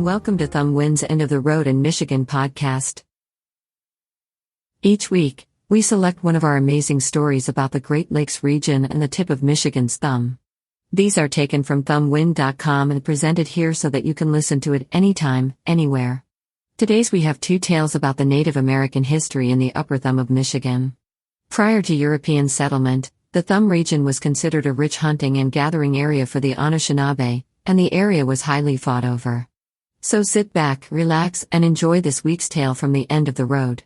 welcome to Thumb Wins End of the Road in Michigan podcast. Each week, we select one of our amazing stories about the Great Lakes region and the tip of Michigan's thumb. These are taken from thumbwind.com and presented here so that you can listen to it anytime, anywhere. Today's we have two tales about the Native American history in the upper thumb of Michigan. Prior to European settlement, the thumb region was considered a rich hunting and gathering area for the Anishinaabe, and the area was highly fought over. So sit back, relax, and enjoy this week's tale from the end of the road.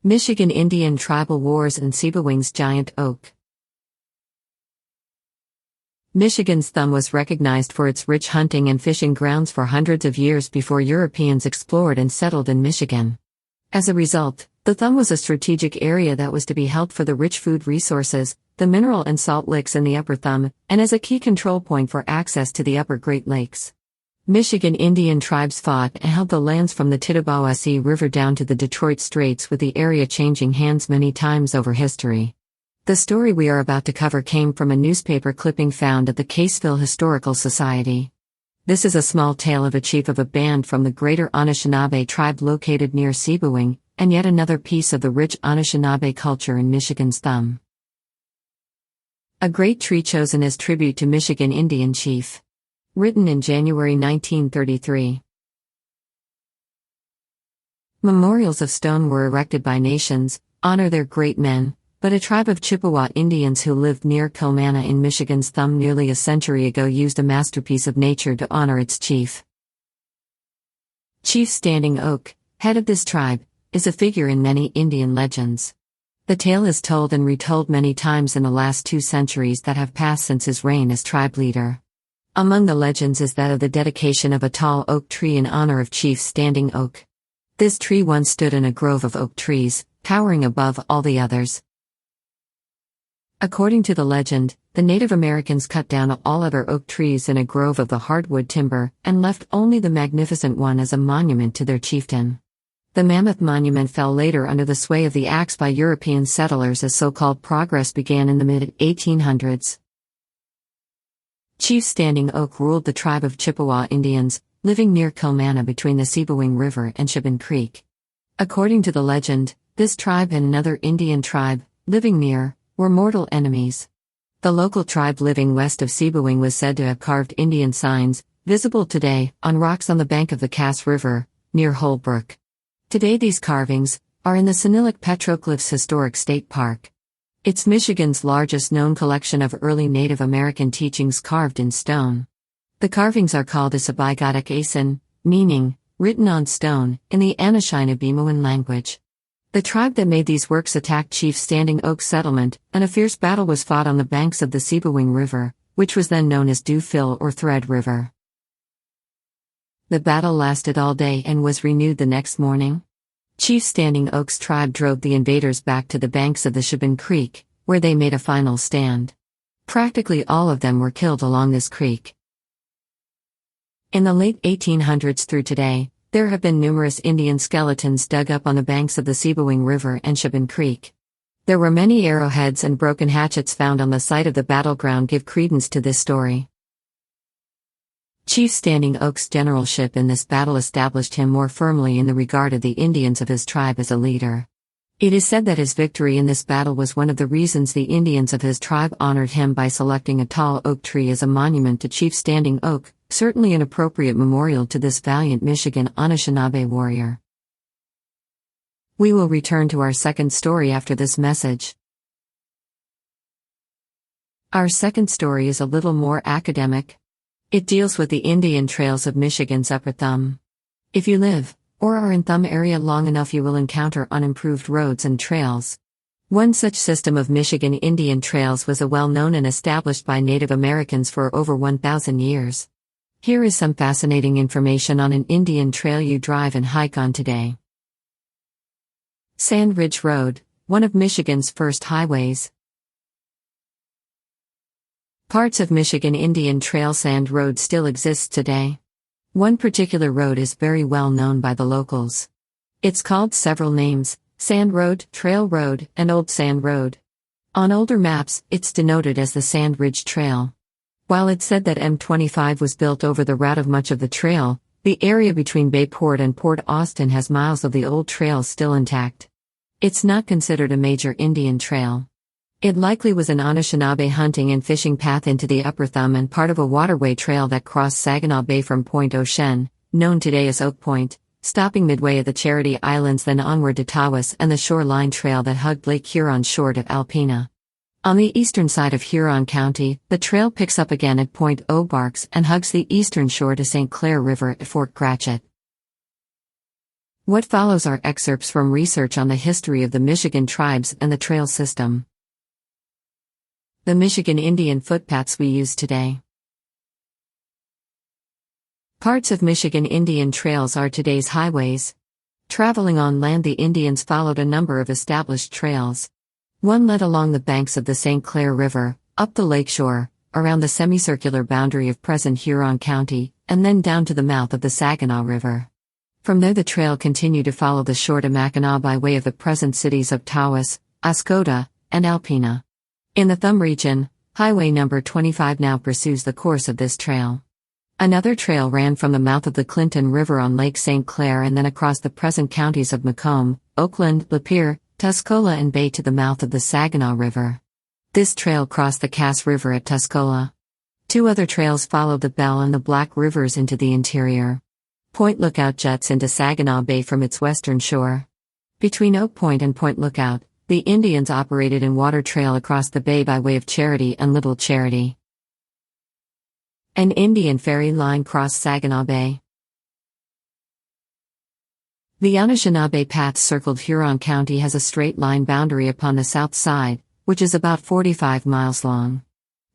Michigan Indian Tribal Wars and Sebewing's Giant Oak. Michigan's thumb was recognized for its rich hunting and fishing grounds for hundreds of years before Europeans explored and settled in Michigan. As a result, the thumb was a strategic area that was to be held for the rich food resources, the mineral and salt licks in the upper thumb, and as a key control point for access to the upper Great Lakes. Michigan Indian tribes fought and held the lands from the Tittabawassee River down to the Detroit Straits, with the area changing hands many times over history. The story we are about to cover came from a newspaper clipping found at the Caseville Historical Society. This is a small tale of a chief of a band from the greater Anishinaabe tribe located near Sebewing, and yet another piece of the rich Anishinaabe culture in Michigan's thumb. A great tree chosen as tribute to Michigan Indian chief. Written in January 1933. Memorials of stone were erected by nations, honor their great men, but a tribe of Chippewa Indians who lived near Kilmanna in Michigan's thumb nearly a century ago used a masterpiece of nature to honor its chief. Chief Standing Oak, head of this tribe, is a figure in many Indian legends. The tale is told and retold many times in the last 2 centuries that have passed since his reign as tribe leader. Among the legends is that of the dedication of a tall oak tree in honor of Chief Standing Oak. This tree once stood in a grove of oak trees, towering above all the others. According to the legend, the Native Americans cut down all other oak trees in a grove of the hardwood timber, and left only the magnificent one as a monument to their chieftain. The mammoth monument fell later under the sway of the axe by European settlers as so-called progress began in the mid-1800s. Chief Standing Oak ruled the tribe of Chippewa Indians, living near Kilmanna between the Sebewing River and Shibin Creek. According to the legend, this tribe and another Indian tribe, living near, were mortal enemies. The local tribe living west of Sebewing was said to have carved Indian signs, visible today, on rocks on the bank of the Cass River, near Holbrook. Today these carvings are in the Sinilik Petroglyphs Historic State Park. It's Michigan's largest known collection of early Native American teachings carved in stone. The carvings are called Isabigotic Asin, meaning, written on stone, in the Anishinaabe language. The tribe that made these works attacked Chief Standing Oak settlement, and a fierce battle was fought on the banks of the Sebewing River, which was then known as Dew Fill or Thread River. The battle lasted all day and was renewed the next morning. Chief Standing Oak's tribe drove the invaders back to the banks of the Shibin Creek, where they made a final stand. Practically all of them were killed along this creek. In the late 1800s through today, there have been numerous Indian skeletons dug up on the banks of the Sebewing River and Shibin Creek. There were many arrowheads and broken hatchets found on the site of the battleground give credence to this story. Chief Standing Oak's generalship in this battle established him more firmly in the regard of the Indians of his tribe as a leader. It is said that his victory in this battle was one of the reasons the Indians of his tribe honored him by selecting a tall oak tree as a monument to Chief Standing Oak, certainly an appropriate memorial to this valiant Michigan Anishinaabe warrior. We will return to our second story after this message. Our second story is a little more academic. It deals with the Indian trails of Michigan's upper thumb. If you live, or are in thumb area long enough, you will encounter unimproved roads and trails. One such system of Michigan Indian trails was well-known and established by Native Americans for over 1,000 years. Here is some fascinating information on an Indian trail you drive and hike on today. Sand Ridge Road, one of Michigan's first highways. Parts of Michigan Indian Trail Sand Road still exists today. One particular road is very well known by the locals. It's called several names: Sand Road, Trail Road, and Old Sand Road. On older maps, it's denoted as the Sand Ridge Trail. While it's said that M25 was built over the route of much of the trail, the area between Bayport and Port Austin has miles of the old trail still intact. It's not considered a major Indian trail. It likely was an Anishinaabe hunting and fishing path into the Upper Thumb and part of a waterway trail that crossed Saginaw Bay from Point Ocean, known today as Oak Point, stopping midway at the Charity Islands, then onward to Tawas and the shoreline trail that hugged Lake Huron shore to Alpena. On the eastern side of Huron County, the trail picks up again at Point O'Barks and hugs the eastern shore to St. Clair River at Fort Cratchit. What follows are excerpts from research on the history of the Michigan tribes and the trail system. The Michigan Indian footpaths we use today. Parts of Michigan Indian trails are today's highways. Traveling on land, the Indians followed a number of established trails. One led along the banks of the St. Clair River, up the lakeshore, around the semicircular boundary of present Huron County, and then down to the mouth of the Saginaw River. From there the trail continued to follow the shore to Mackinac by way of the present cities of Tawas, Oscoda, and Alpena. In the Thumb region, Highway number 25 now pursues the course of this trail. Another trail ran from the mouth of the Clinton River on Lake St. Clair and then across the present counties of Macomb, Oakland, Lapeer, Tuscola and Bay to the mouth of the Saginaw River. This trail crossed the Cass River at Tuscola. Two other trails followed the Bell and the Black Rivers into the interior. Point Lookout juts into Saginaw Bay from its western shore. Between Oak Point and Point Lookout, the Indians operated in water trail across the bay by way of Charity and Little Charity. An Indian ferry line crossed Saginaw Bay. The Anishinaabe path circled Huron County has a straight line boundary upon the south side, which is about 45 miles long.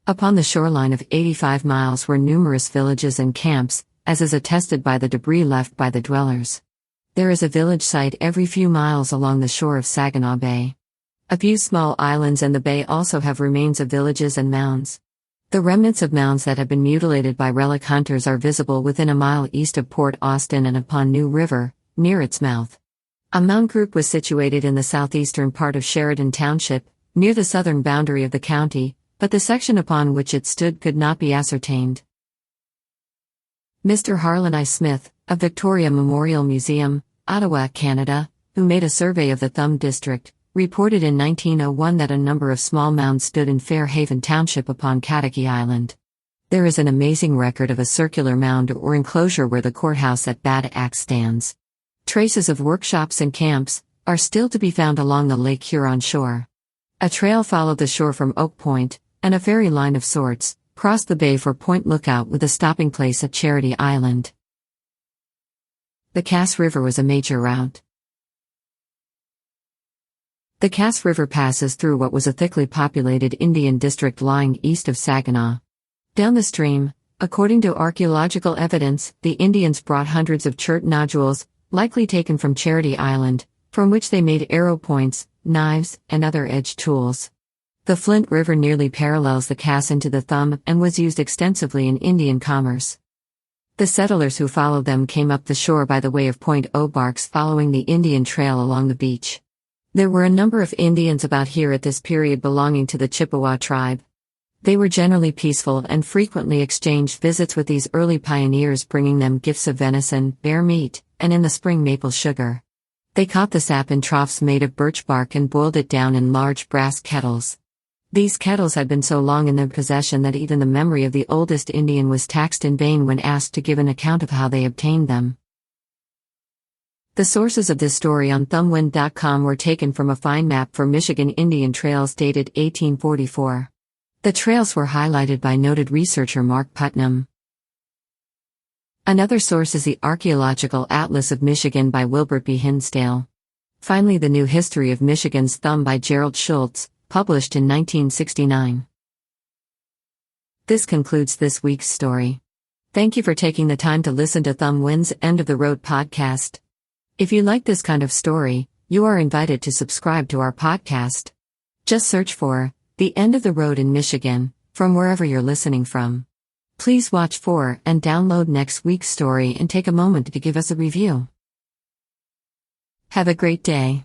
Upon the shoreline of 85 miles were numerous villages and camps, as is attested by the debris left by the dwellers. There is a village site every few miles along the shore of Saginaw Bay. A few small islands in the bay also have remains of villages and mounds. The remnants of mounds that have been mutilated by relic hunters are visible within a mile east of Port Austin and upon New River, near its mouth. A mound group was situated in the southeastern part of Sheridan Township, near the southern boundary of the county, but the section upon which it stood could not be ascertained. Mr. Harlan I. Smith, of Victoria Memorial Museum, Ottawa, Canada, who made a survey of the Thumb District, reported in 1901 that a number of small mounds stood in Fairhaven Township upon Kataki Island. There is an amazing record of a circular mound or enclosure where the courthouse at Bad Axe stands. Traces of workshops and camps are still to be found along the Lake Huron shore. A trail followed the shore from Oak Point, and a ferry line of sorts crossed the bay for Point Lookout with a stopping place at Charity Island. The Cass River was a major route. The Cass River passes through what was a thickly populated Indian district lying east of Saginaw. Down the stream, according to archaeological evidence, the Indians brought hundreds of chert nodules, likely taken from Charity Island, from which they made arrow points, knives, and other edged tools. The Flint River nearly parallels the Cass into the Thumb and was used extensively in Indian commerce. The settlers who followed them came up the shore by the way of Point O'Barks, following the Indian trail along the beach. There were a number of Indians about here at this period belonging to the Chippewa tribe. They were generally peaceful and frequently exchanged visits with these early pioneers, bringing them gifts of venison, bear meat, and in the spring maple sugar. They caught the sap in troughs made of birch bark and boiled it down in large brass kettles. These kettles had been so long in their possession that even the memory of the oldest Indian was taxed in vain when asked to give an account of how they obtained them. The sources of this story on thumbwind.com were taken from a fine map for Michigan Indian trails dated 1844. The trails were highlighted by noted researcher Mark Putnam. Another source is the Archaeological Atlas of Michigan by Wilbert B. Hinsdale. Finally, The New History of Michigan's Thumb by Gerald Schultz, published in 1969. This concludes this week's story. Thank you for taking the time to listen to Thumbwind's End of the Road podcast. If you like this kind of story, you are invited to subscribe to our podcast. Just search for The End of the Road in Michigan from wherever you're listening from. Please watch for and download next week's story and take a moment to give us a review. Have a great day.